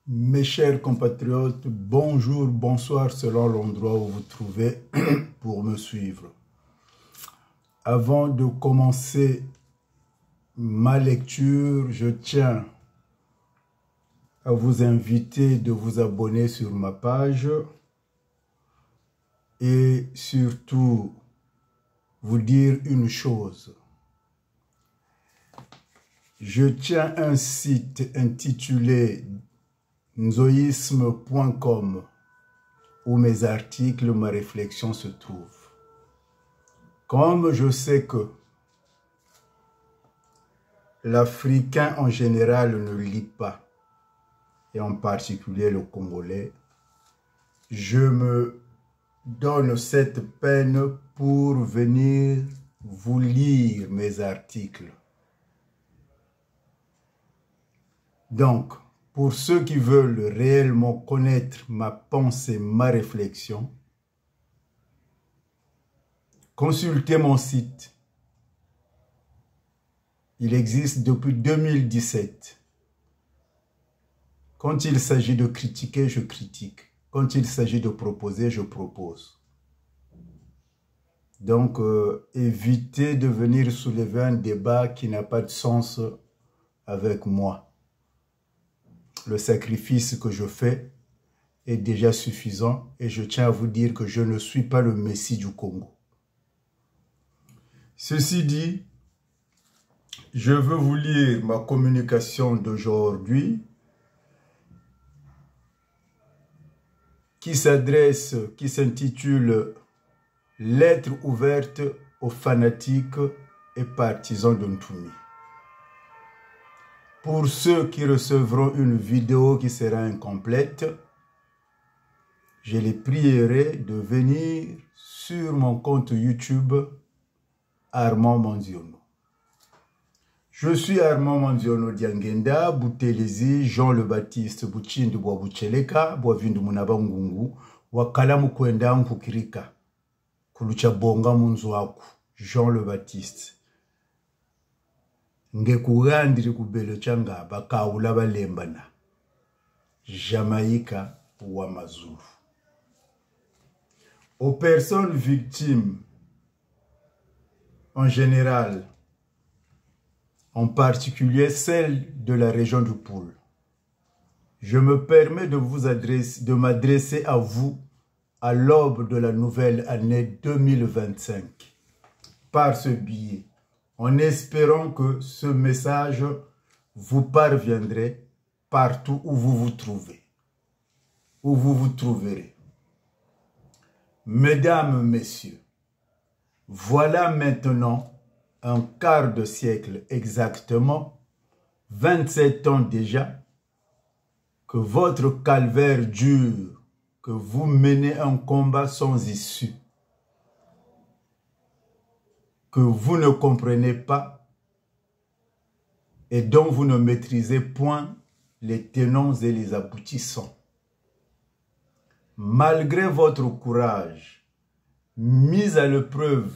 Mes chers compatriotes, bonjour, bonsoir selon l'endroit où vous vous trouvez pour me suivre. Avant de commencer ma lecture, je tiens à vous inviter de vous abonner sur ma page et surtout vous dire une chose. Je tiens un site intitulé nzoïsme.com où mes articles, ma réflexion se trouvent. Comme je sais que l'Africain en général ne lit pas, et en particulier le Congolais, je me donne cette peine pour venir vous lire mes articles. Donc, pour ceux qui veulent réellement connaître ma pensée, ma réflexion, consultez mon site. Il existe depuis 2017. Quand il s'agit de critiquer, je critique. Quand il s'agit de proposer, je propose. Donc, évitez de venir soulever un débat qui n'a pas de sens avec moi. Le sacrifice que je fais est déjà suffisant et je tiens à vous dire que je ne suis pas le Messie du Congo. Ceci dit, je veux vous lire ma communication d'aujourd'hui qui s'intitule « Lettre ouverte aux fanatiques et partisans de Ntoumi ». Pour ceux qui recevront une vidéo qui sera incomplète, je les prierai de venir sur mon compte YouTube Armand Manziono. Je suis Armand Manziono Diangenda, Boutelezi, Jean le Baptiste, Bouchindu Boucheleka, Boavindu Munabangungu, Wakalamu Kwenda Nkukirika, Kulucha Bonga Munzuaku, Jean le Baptiste. Ngekugandiri kubelo changa bakaula balembana Jamaïca ou Amazulu. Aux personnes victimes en général, en particulier celles de la région du Poul, je me permets de m'adresser à vous à l'aube de la nouvelle année 2025 par ce biais, en espérant que ce message vous parviendrait partout où vous vous trouvez, où vous vous trouverez. Mesdames, Messieurs, voilà maintenant un quart de siècle exactement, 27 ans déjà, que votre calvaire dure, que vous menez un combat sans issue, que vous ne comprenez pas et dont vous ne maîtrisez point les tenants et les aboutissants. Malgré votre courage, mis à l'épreuve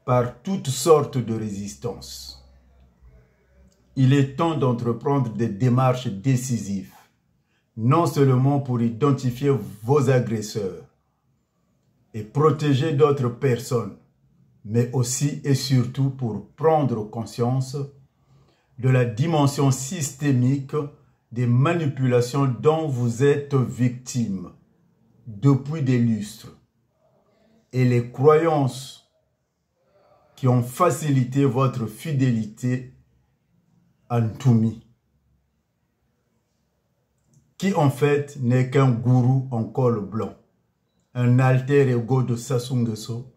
par toutes sortes de résistances, il est temps d'entreprendre des démarches décisives, non seulement pour identifier vos agresseurs et protéger d'autres personnes, mais aussi et surtout pour prendre conscience de la dimension systémique des manipulations dont vous êtes victime depuis des lustres et les croyances qui ont facilité votre fidélité à Ntoumi, qui en fait n'est qu'un gourou en col blanc, un alter ego de Sassou Nguesso,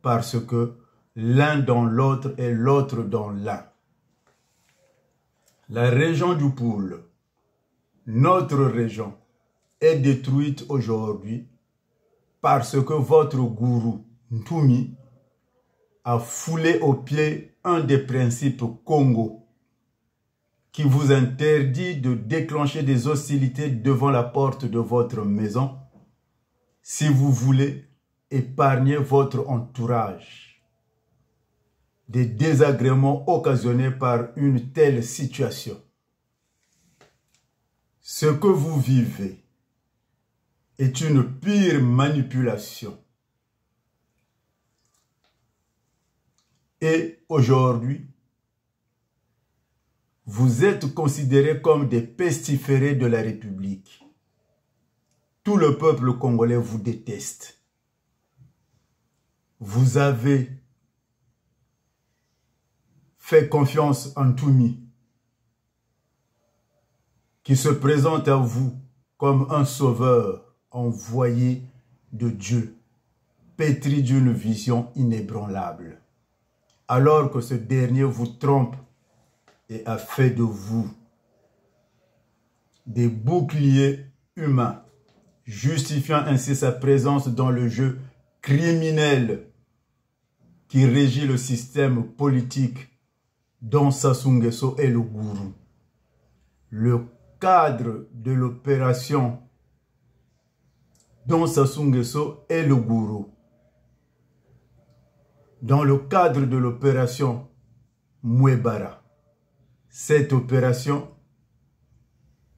parce que l'un dans l'autre et l'autre dans l'un. La région du Poul, notre région, est détruite aujourd'hui parce que votre gourou Ntoumi a foulé aux pieds un des principes Congo qui vous interdit de déclencher des hostilités devant la porte de votre maison si vous voulez épargner votre entourage des désagréments occasionnés par une telle situation. Ce que vous vivez est une pire manipulation. Et aujourd'hui, vous êtes considérés comme des pestiférés de la République. Tout le peuple congolais vous déteste. Vous avez fait confiance en Toumi, qui se présente à vous comme un sauveur envoyé de Dieu, pétri d'une vision inébranlable, alors que ce dernier vous trompe et a fait de vous des boucliers humains, justifiant ainsi sa présence dans le jeu criminel qui régit le système politique dont Sassou Nguesso est le gourou. Le cadre de l'opération dont Sassou Nguesso est le gourou. Dans le cadre de l'opération Mouebara, cette opération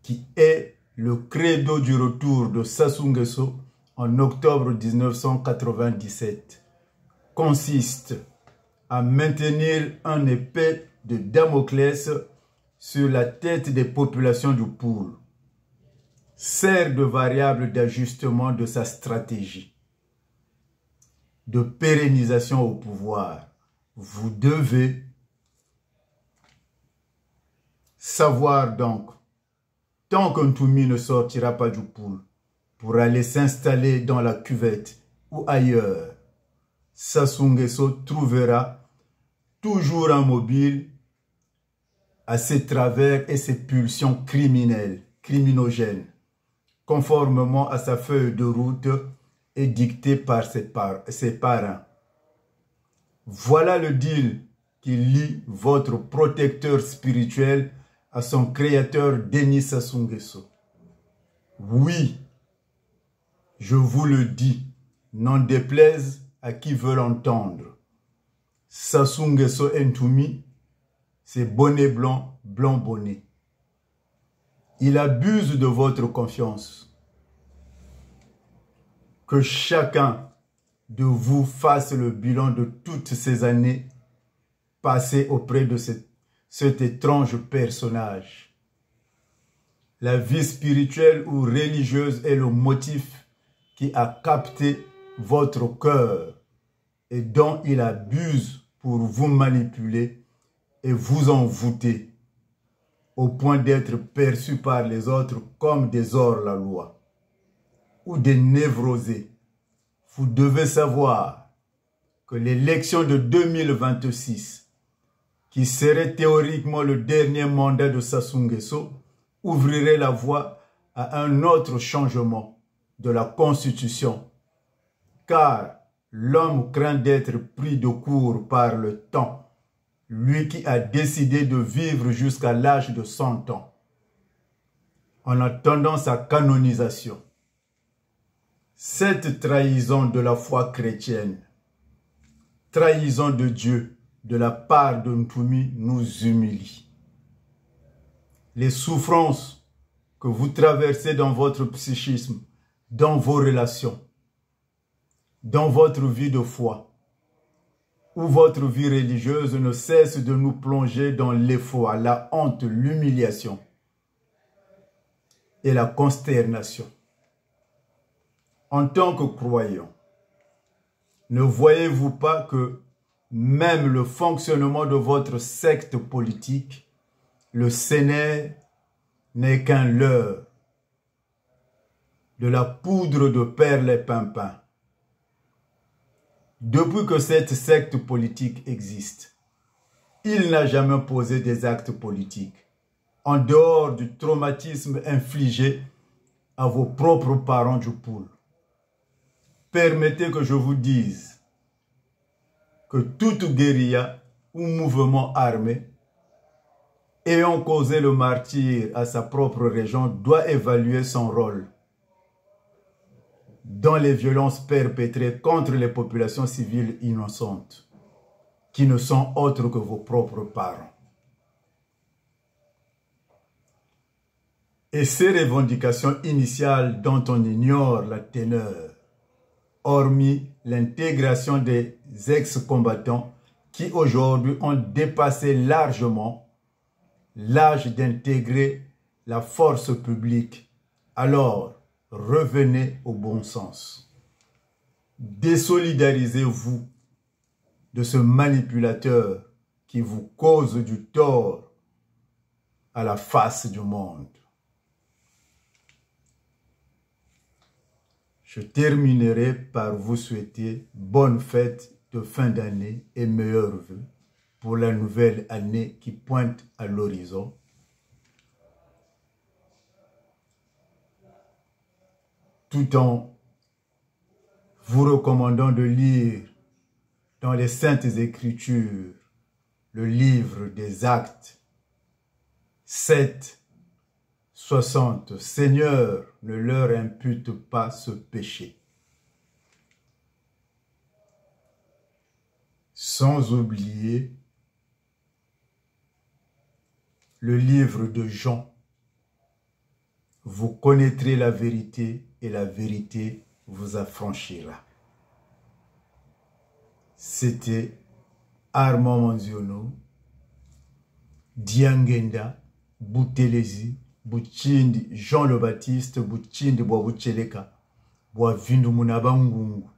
qui est le credo du retour de Sassou Nguesso en octobre 1997 consiste à maintenir un épée de Damoclès sur la tête des populations du Poul, sert de variable d'ajustement de sa stratégie de pérennisation au pouvoir. Vous devez savoir donc, tant qu'un Toumi ne sortira pas du Poul pour aller s'installer dans la cuvette ou ailleurs, Sassou Nguesso trouvera toujours un mobile à ses travers et ses pulsions criminelles, criminogènes, conformément à sa feuille de route et dictée par ses parents. Voilà le deal qui lie votre protecteur spirituel à son créateur Denis Sassou Nguesso. Oui, je vous le dis, n'en déplaise à qui veut l'entendre. Sassou Nguesso Ntoumi, c'est bonnet blanc, blanc bonnet. Il abuse de votre confiance. Que chacun de vous fasse le bilan de toutes ces années passées auprès de cet étrange personnage. La vie spirituelle ou religieuse est le motif qui a capté votre cœur et dont il abuse pour vous manipuler et vous envoûter au point d'être perçu par les autres comme des hors-la-loi ou des névrosés. Vous devez savoir que l'élection de 2026, qui serait théoriquement le dernier mandat de Sassou Nguesso, ouvrirait la voie à un autre changement de la Constitution, car l'homme craint d'être pris de court par le temps, lui qui a décidé de vivre jusqu'à l'âge de 100 ans. En attendant sa canonisation, cette trahison de la foi chrétienne, trahison de Dieu de la part de Ntoumi nous humilie. Les souffrances que vous traversez dans votre psychisme, dans vos relations, dans votre vie de foi ou votre vie religieuse ne cessent de nous plonger dans l'effort, la honte, l'humiliation et la consternation. En tant que croyant, ne voyez-vous pas que même le fonctionnement de votre secte politique, le CNR, n'est qu'un leurre, de la poudre de perles et pimpins? Depuis que cette secte politique existe, il n'a jamais posé des actes politiques, en dehors du traumatisme infligé à vos propres parents du Poul. Permettez que je vous dise que toute guérilla ou mouvement armé ayant causé le martyre à sa propre région doit évaluer son rôle dans les violences perpétrées contre les populations civiles innocentes, qui ne sont autres que vos propres parents. et ces revendications initiales dont on ignore la teneur, hormis l'intégration des ex-combattants qui aujourd'hui ont dépassé largement l'âge d'intégrer la force publique, alors revenez au bon sens. Désolidarisez-vous de ce manipulateur qui vous cause du tort à la face du monde. Je terminerai par vous souhaiter bonne fête de fin d'année et meilleurs vœux pour la nouvelle année qui pointe à l'horizon. Tout en vous recommandant de lire dans les Saintes Écritures le livre des Actes 7, 60. Seigneur, ne leur impute pas ce péché. Sans oublier le livre de Jean. Vous connaîtrez la vérité et la vérité vous affranchira. C'était Armand Manziono, Diangenda, Boutelezi, Bouchindi, Jean le Baptiste, Bouchindi, Boucheleka, Boavindu Munabangungu,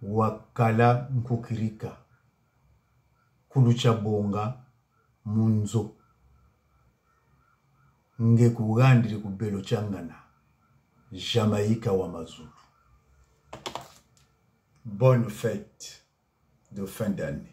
Wakala Nkukirika, Kulucha Bonga, Munzo, Ngekugandri Kubelo Changana, Jamaïka Wamazulu. Bonne fête de fin d'année.